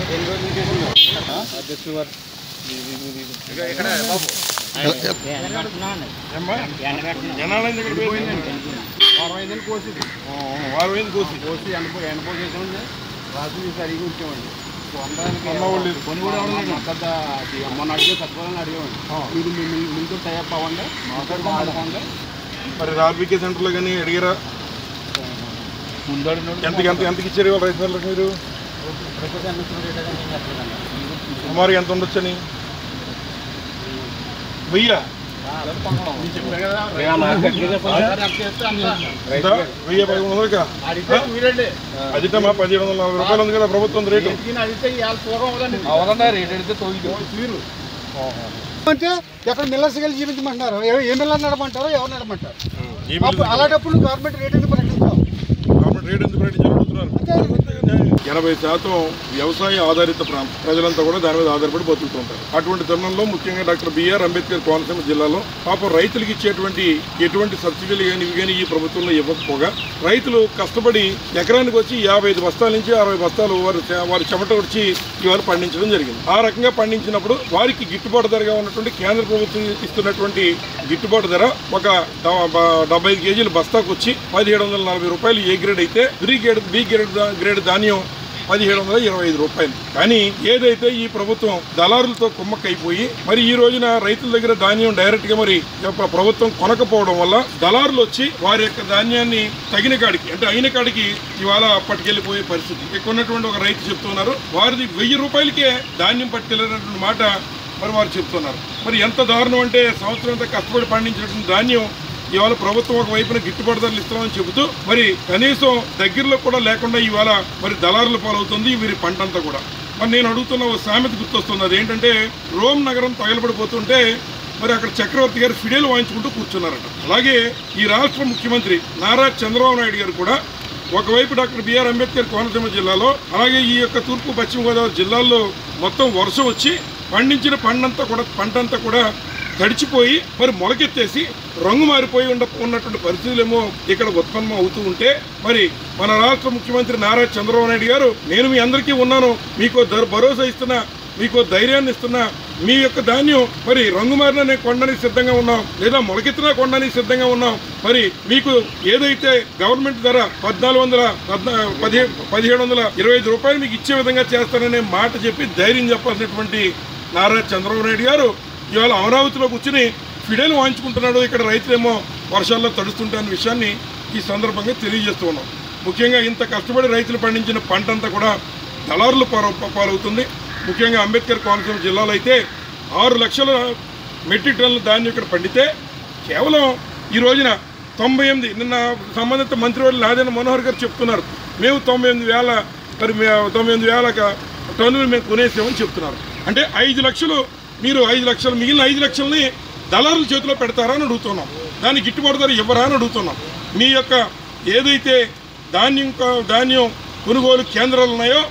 రాజు సరిగా ఉంచామండి మొన్న అడిగే సత్వాలని అడిగామండి ఇది ముందు టైప్ అవ్వండి మాట్లాడుకోండి మరి రాబీకే సెంటర్లో కానీ అడిగారా ఎంతకి ఇచ్చారు ఇవాళ రైతులకు మీరు సుమారు ఎంత ఉండొచ్చని 1000 అదిటమ్మా 1740 రూపాయలు ఉంది కదా ప్రభుత్వం రేటు అంటే ఎక్కడ మిల్లర్స్ వెళ్ళి జీవించమంటున్నారు ఏ మిల్లర్ నడమంటారు ఎవరు నడమంటారు అలాంటప్పుడు గవర్నమెంట్ రేట్ ఎందుకు ప్రకటించాం గవర్నమెంట్ రేట్ ఎందుకు ప్రకటించారు 80% వ్యవసాయ ఆధారిత ప్రాంతం ప్రజలంతా కూడా దాని మీద ఆధారపడి బతుకుతుంటారు. అటువంటి తరుణంలో ముఖ్యంగా డాక్టర్ బిఆర్ అంబేద్కర్ కోనసీమ జిల్లాలో పాపం రైతులకు ఇచ్చేటువంటి ఎటువంటి సబ్సిడీలు కానీ ఇవి కానీ ఈ ప్రభుత్వంలో ఇవ్వకపోగా రైతులు కష్టపడి ఎకరానికి వచ్చి 55 బస్తాల నుంచి 60 బస్తాలు వారి చెమట వచ్చి ఇవాళ పండించడం జరిగింది. ఆ రకంగా పండించినప్పుడు వారికి గిట్టుబాటు ధరగా ఉన్నటువంటి కేంద్ర ప్రభుత్వం ఇస్తున్నటువంటి గిట్టుబాటు ధర ఒక 75 కేజీల బస్తాకు వచ్చి 1740 రూపాయలు ఏ గ్రేడ్ అయితే బి గ్రేడ్ ధాన్యం 1725 రూపాయలు. కానీ ఏదైతే ఈ ప్రభుత్వం దళారులతో కుమ్మక్కైపోయి మరి ఈ రోజున రైతుల దగ్గర ధాన్యం డైరెక్ట్ గా మరి ప్రభుత్వం కొనకపోవడం వల్ల దళారులు వచ్చి వారి యొక్క ధాన్యాన్ని తగిన కాడికి అంటే అయిన కాడికి ఇవాళ పట్టుకెళ్లిపోయే పరిస్థితి. ఇక్కడ ఉన్నటువంటి ఒక రైతు చెప్తున్నారు వారిది 1000 రూపాయలకే ధాన్యం పట్టుకెళ్ళినటువంటి మాట మరి వారు చెప్తున్నారు. మరి ఎంత దారుణం అంటే సంవత్సరం అంతా కష్టపడి పండించినటువంటి ధాన్యం ఇవాళ ప్రభుత్వం ఒక వైపున గిట్టుబాటు ధరలు ఇస్తామని చెబుతూ మరి కనీసం దగ్గరలో కూడా లేకుండా ఇవాళ మరి దళారుల పాలవుతుంది వీరి పంట అంతా కూడా. మరి నేను అడుగుతున్న ఒక సామెత గుర్తొస్తుంది, అదేంటంటే రోమ్ నగరం తగలబడిపోతుంటే మరి అక్కడ చక్రవర్తి గారు ఫిడేలు వాయించుకుంటూ కూర్చున్నారట. అలాగే ఈ రాష్ట్ర ముఖ్యమంత్రి నారా చంద్రబాబు నాయుడు గారు కూడా ఒకవైపు డాక్టర్ బిఆర్ అంబేద్కర్ కోనసీమ జిల్లాలో అలాగే ఈ యొక్క తూర్పు పశ్చిమ గోదావరి జిల్లాల్లో మొత్తం వర్షం వచ్చి పండించిన పంటంతా కూడా తడిచిపోయి మరి మొలకెత్తేసి రంగు మారిపోయి ఉన్నటువంటి పరిస్థితులేమో ఇక్కడ ఉత్పన్నం అవుతూ ఉంటే మరి మన రాష్ట్ర ముఖ్యమంత్రి నారా చంద్రబాబు నాయుడు గారు నేను మీ అందరికీ ఉన్నాను, మీకు భరోసా ఇస్తున్నా, మీకు ధైర్యాన్ని ఇస్తున్నా, మీ యొక్క ధాన్యం మరి రంగు మారిన కొనడానికి సిద్ధంగా ఉన్నాం లేదా మొలకెత్తినా కొనడానికి సిద్ధంగా ఉన్నాం, మరి మీకు ఏదైతే గవర్నమెంట్ ధర 1725 రూపాయలు మీకు ఇచ్చే విధంగా చేస్తాననే మాట చెప్పి ధైర్యం చెప్పాల్సినటువంటి నారా చంద్రబాబు నాయుడు గారు ఇవాళ అమరావతిలో కూర్చుని ఫిడేలు వాయించుకుంటున్నాడు. ఇక్కడ రైతులేమో వర్షాల్లో తడుస్తుంటారనే విషయాన్ని ఈ సందర్భంగా తెలియజేస్తూ ఉన్నాం. ముఖ్యంగా ఇంత కష్టపడి రైతులు పండించిన పంట అంతా కూడా దళారులు పాలవుతుంది. ముఖ్యంగా అంబేద్కర్ కోనసీమ జిల్లాలో అయితే 6 లక్షల మెట్రిక్ టన్నుల ధాన్యం ఇక్కడ పండితే కేవలం ఈ రోజున 98 నిన్న సంబంధిత మంత్రివర్యులు నాదెండ్ల మనోహర్ గారు చెప్తున్నారు మేము 98,000 టన్నులు మేము కొనేసామని చెప్తున్నారు. అంటే 5 లక్షలు మీరు 5 లక్షలు మిగిలిన 5 లక్షలని దళారుల చేతిలో పెడతారా అని అడుగుతున్నాం. దానికి గిట్టుబాటు ధర ఇవ్వరా అని అడుగుతున్నాం. మీ యొక్క ఏదైతే ధాన్యం కొనుగోలు కేంద్రాలు ఉన్నాయో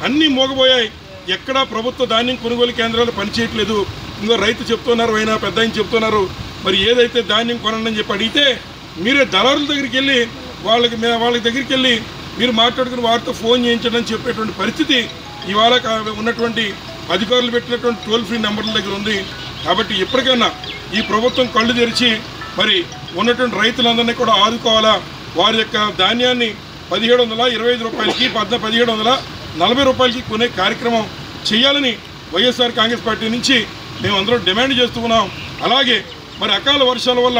అన్నీ మోగబోయాయి. ఎక్కడా ప్రభుత్వ ధాన్యం కొనుగోలు కేంద్రాలు పనిచేయట్లేదు. ఇంకో రైతు చెప్తున్నారు, అయినా పెద్ద ఆయన చెప్తున్నారు మరి ఏదైతే ధాన్యం కొనండి అని చెప్పి అడిగితే మీరే దళారుల దగ్గరికి వెళ్ళి వాళ్ళ దగ్గరికి వెళ్ళి మీరు మాట్లాడుకుని వారితో ఫోన్ చేయించండి అని చెప్పేటువంటి పరిస్థితి ఇవాళ ఉన్నటువంటి అధికారులు పెట్టినటువంటి టోల్ ఫ్రీ నెంబర్ల దగ్గర ఉంది. కాబట్టి ఎప్పటికైనా ఈ ప్రభుత్వం కళ్ళు తెరిచి మరి ఉన్నటువంటి రైతులందరినీ కూడా ఆదుకోవాలా. వారి యొక్క ధాన్యాన్ని 1725 రూపాయలకి 1740 రూపాయలకి కొనే కార్యక్రమం చేయాలని వైఎస్ఆర్ కాంగ్రెస్ పార్టీ నుంచి మేము అందరం డిమాండ్ చేస్తూ ఉన్నాం. అలాగే మరి అకాల వర్షాల వల్ల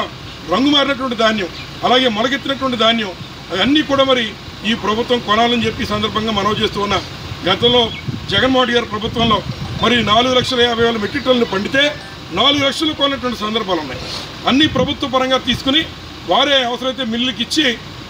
రంగు మారినటువంటి ధాన్యం అలాగే మొలకెత్తినటువంటి ధాన్యం అవన్నీ కూడా మరి ఈ ప్రభుత్వం కొనాలని చెప్పి సందర్భంగా మనవి చేస్తూ ఉన్నాం. గతంలో జగన్మోహన్ రెడ్డి గారి ప్రభుత్వంలో మరి 4,50,000 మెట్రిక్ టన్నులు పండితే 4 లక్షలు కొన్నటువంటి సందర్భాలు ఉన్నాయి. అన్ని ప్రభుత్వ పరంగా తీసుకుని వారే అవసరమైతే మిల్లుకి ఇచ్చి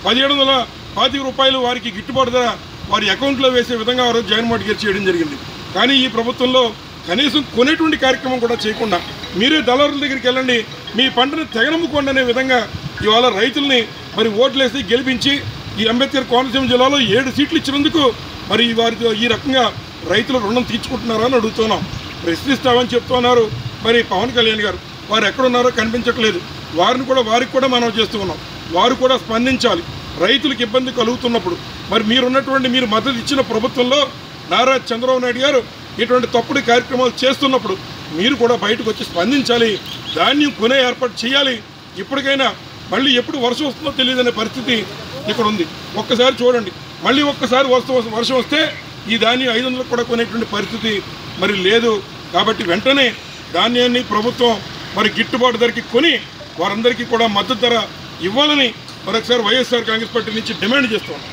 1725 రూపాయలు వారికి గిట్టుబాటు ధర వారి అకౌంట్లో వేసే విధంగా ఆ రోజు జగన్మోహన్ రెడ్డి గారు చేయడం జరిగింది. కానీ ఈ ప్రభుత్వంలో కనీసం కొనేటువంటి కార్యక్రమం కూడా చేయకుండా మీరే దళారుల దగ్గరికి వెళ్ళండి, మీ పంటను తెగనమ్ముకోండి అనే విధంగా ఇవాళ రైతుల్ని మరి ఓట్లేసి గెలిపించి ఈ అంబేద్కర్ కోనసీమ జిల్లాలో 7 సీట్లు ఇచ్చినందుకు మరి వారితో ఈ రకంగా రైతులు రుణం తీర్చుకుంటున్నారా అని అడుగుతున్నాం. ప్రశ్నిస్తామని చెప్తున్నారు మరి పవన్ కళ్యాణ్ గారు. వారు ఎక్కడున్నారో కనిపించట్లేదు. వారికి కూడా మనం చేస్తూ ఉన్నాం. వారు కూడా స్పందించాలి. రైతులకు ఇబ్బంది కలుగుతున్నప్పుడు మరి మీరు మద్దతు ఇచ్చిన ప్రభుత్వంలో నారా చంద్రబాబు నాయుడు గారు ఇటువంటి తప్పుడు కార్యక్రమాలు చేస్తున్నప్పుడు మీరు కూడా బయటకు వచ్చి స్పందించాలి, ధాన్యం కొనే ఏర్పాటు చేయాలి. ఇప్పటికైనా మళ్ళీ ఎప్పుడు వర్షం వస్తుందో తెలియదనే పరిస్థితి ఇక్కడ ఉంది. ఒక్కసారి చూడండి, మళ్ళీ ఒక్కసారి వర్షం వస్తే ఈ ధాన్యం 500 కూడా కొనేటువంటి పరిస్థితి మరి లేదు. కాబట్టి వెంటనే ధాన్యాన్ని ప్రభుత్వం మరి గిట్టుబాటు ధరకి కొని వారందరికీ కూడా మద్దతు ధర ఇవ్వాలని మరొకసారి వైఎస్ఆర్ కాంగ్రెస్ పార్టీ నుంచి డిమాండ్ చేస్తున్నాం.